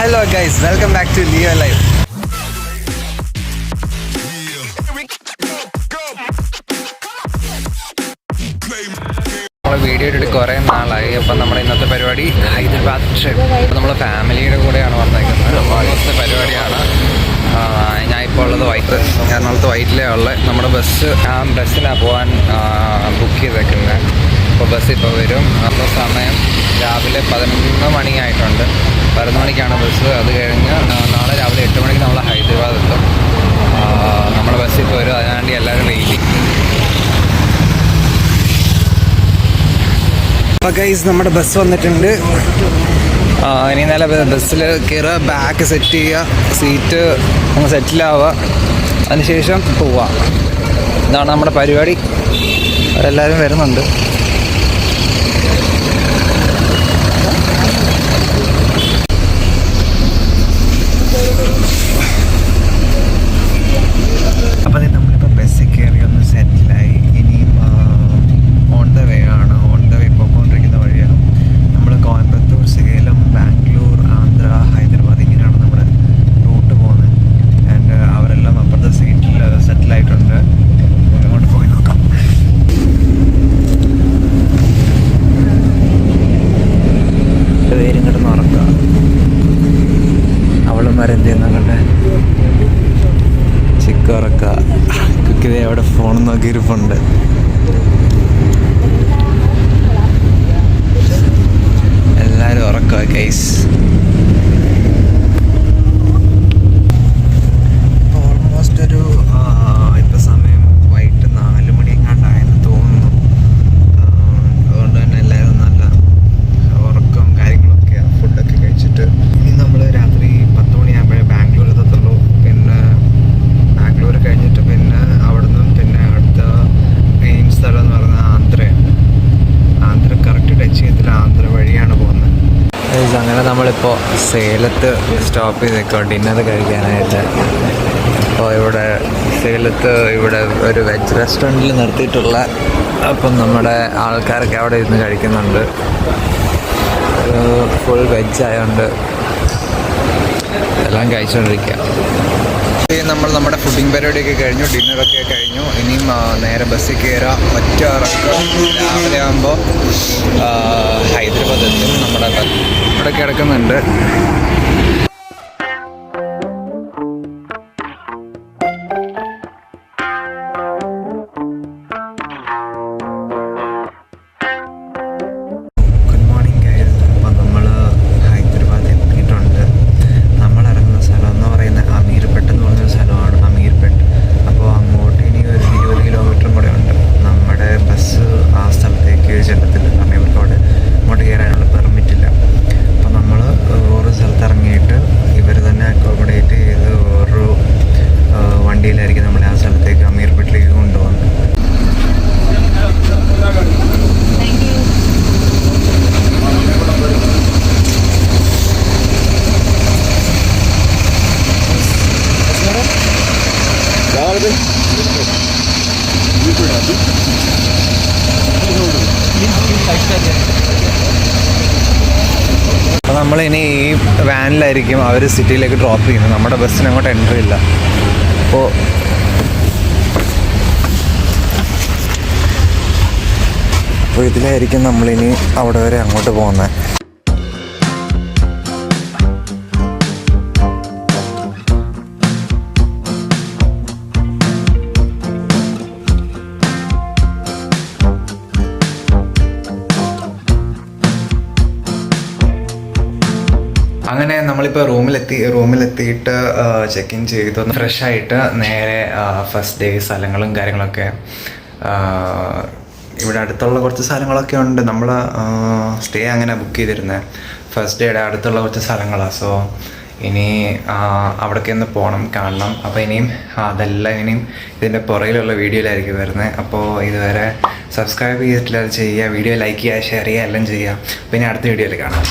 Hello guys, welcome back to Leo Live. Video ഇട്ടിട്ട് കുറേ നാളായി. അപ്പം നമ്മുടെ ഇന്നത്തെ പരിപാടി ഹൈദരാബാദ് ട്രിപ്പ്. നമ്മൾ ഫാമിലിയുടെ കൂടെയാണ് വന്നേക്കുന്നത്. ദിവസത്തെ പരിപാടിയാണ്. ഞാൻ ഇപ്പോൾ ഉള്ളത് എറണാകുളത്ത് വൈറ്റിലേ ഉള്ളത്. നമ്മുടെ ബസ്സിലാണ് പോകാൻ ബുക്ക് ചെയ്തേക്കുന്നത്. അപ്പോൾ ബസ് ഇപ്പോൾ വരും. അപ്പോൾ സമയം രാവിലെ 11 മണിയായിട്ടുണ്ട്. 11 മണിക്കാണ് ബസ്. അത് കഴിഞ്ഞ് നാളെ രാവിലെ 8 മണിക്ക് നമ്മൾ ഹൈദരാബാദ് എത്തും. നമ്മുടെ ബസ്സിൽ ഇപ്പോൾ വരും. അതിനാണ്ടി എല്ലാവരും വെയിറ്റിംഗ്. അപ്പോൾ ഗൈസ് നമ്മുടെ ബസ് വന്നിട്ടുണ്ട്. ഇനി നല്ല ബസ്സിൽ കയറുക, ബാക്ക് സെറ്റ് ചെയ്യുക, സീറ്റ് ഒന്ന് സെറ്റിലാവുക, അതിനുശേഷം പോവുക. ഇതാണ് നമ്മുടെ പരിപാടി. അവരെല്ലാവരും വരുന്നുണ്ട്. അപ്പോൾ നമ്മളിപ്പോൾ ബസ്സിൽ കയറി ഒന്ന് സെറ്റിലായി. ഇനിയും ഓൺ ദ വേ ആണ്. ഓൺ ദ വേ പോയിക്കൊണ്ടിരിക്കുന്ന വഴിയാണ്. നമ്മൾ കോയമ്പത്തൂർ, സേലം, ബാംഗ്ലൂർ, ആന്ധ്ര, ഹൈദരാബാദ് ഇങ്ങനെയാണ് നമ്മുടെ റൂട്ട് പോകുന്നത്. ആൻഡ് അവരെല്ലാം അപ്പുറത്തെ സീറ്റിൽ സെറ്റിലായിട്ടുണ്ട്. അങ്ങോട്ട് പോയി നോക്കാം. പേരും കിടന്ന് ഉറക്കുക. അവളുമാരെന്ത് ചെയ്യുന്നുണ്ട്? ചിക്കുറക്ക കുക്കിതേ അവിടെ ഫോൺ നോക്കിയിരിപ്പുണ്ട്. എല്ലാവരും ഉറക്കുക ഗൈസ്. ഓൾമോസ്റ്റ് ഒരു ഇപ്പം സമയം വൈകിട്ട് 4 മണി എങ്ങാണ്ടായെന്ന് തോന്നുന്നു. അതുകൊണ്ട് തന്നെ എല്ലാവരും നല്ല ഉറക്കം കാര്യങ്ങളൊക്കെയാണ്. ഫുഡൊക്കെ കഴിച്ചിട്ട് ഇനി നമ്മൾ രാത്രി 10 മണിയാകുമ്പോഴേ ബാംഗ്ലൂർ എത്തത്തുള്ളൂ. പിന്നെ ബാംഗ്ലൂർ കഴിഞ്ഞിട്ട് പിന്നെ അവിടെ നിന്നും പിന്നെ അടുത്ത മെയിൻ സ്ഥലം എന്ന് പറയുന്നത് ആന്ധ്രയാണ്. ആന്ധ്ര കറക്റ്റ് ടച്ച് ചെയ്തില്ല. ആന്ധ്ര വഴിയാണ് പോകുന്നത്. അങ്ങനെ നമ്മളിപ്പോൾ സേലത്ത് സ്റ്റോപ്പ് ചെയ്തേക്കോ ഡിന്നർ കഴിക്കാനായിട്ട്. അപ്പോൾ ഇവിടെ സേലത്ത് ഇവിടെ ഒരു വെജ് റെസ്റ്റോറൻറ്റിൽ നിർത്തിയിട്ടുള്ള. അപ്പം നമ്മുടെ ആൾക്കാരൊക്കെ അവിടെ ഇരുന്ന് കഴിക്കുന്നുണ്ട്. ഫുൾ വെജ് ആയതുകൊണ്ട് എല്ലാം കഴിച്ചുകൊണ്ടിരിക്കുക. നമ്മൾ നമ്മുടെ ഫുഡിങ് പരിപാടിയൊക്കെ കഴിഞ്ഞു. ഡിന്നറൊക്കെ കഴിഞ്ഞു. ഇനിയും നേരെ ബസ്സിൽ കയറാം. ഒറ്റ ഇറക്കം. രാവിലെ ആകുമ്പോൾ ഹൈദരാബാദ് എത്തും. നമ്മുടെ ഇവിടെ കിടക്കുന്നുണ്ട്. അപ്പോൾ നമ്മളിനി ഈ വാനിലായിരിക്കും അവർ സിറ്റിയിലേക്ക് ഡ്രോപ്പ് ചെയ്യുന്നത്. നമ്മുടെ ബസ്സിന് അങ്ങോട്ട് എൻട്രി ഇല്ല. അപ്പോൾ ഇതിലായിരിക്കും നമ്മളിനി അവിടെ വരെ അങ്ങോട്ട് പോകുന്നത്. അങ്ങനെ നമ്മളിപ്പോൾ റൂമിലെത്തിയിട്ട് ചെക്ക് ഇൻ ചെയ്തു. ഫ്രഷ് ആയിട്ട് നേരെ ഫസ്റ്റ് ഡേ സ്ഥലങ്ങളും കാര്യങ്ങളൊക്കെ ഇവിടെ അടുത്തുള്ള കുറച്ച് സ്ഥലങ്ങളൊക്കെ ഉണ്ട്. നമ്മൾ സ്റ്റേ അങ്ങനെ ബുക്ക് ചെയ്തിരുന്നത് ഫസ്റ്റ് ഡേയുടെ അടുത്തുള്ള കുറച്ച് സ്ഥലങ്ങളാണ്. സോ ഇനി അവിടേക്ക് ഒന്ന് പോകണം, കാണണം. അപ്പോൾ ഇനിയും അതെല്ലാം ഇനിയും ഇതിൻ്റെ പുറകിലുള്ള വീഡിയോയിലായിരിക്കും വരുന്നത്. അപ്പോൾ ഇതുവരെ സബ്സ്ക്രൈബ് ചെയ്തിട്ടില്ല, അത് ചെയ്യുക. വീഡിയോ ലൈക്ക് ചെയ്യുക, ഷെയർ ചെയ്യുക, എല്ലാം ചെയ്യുക. പിന്നെ അടുത്ത വീഡിയോയിൽ കാണാം.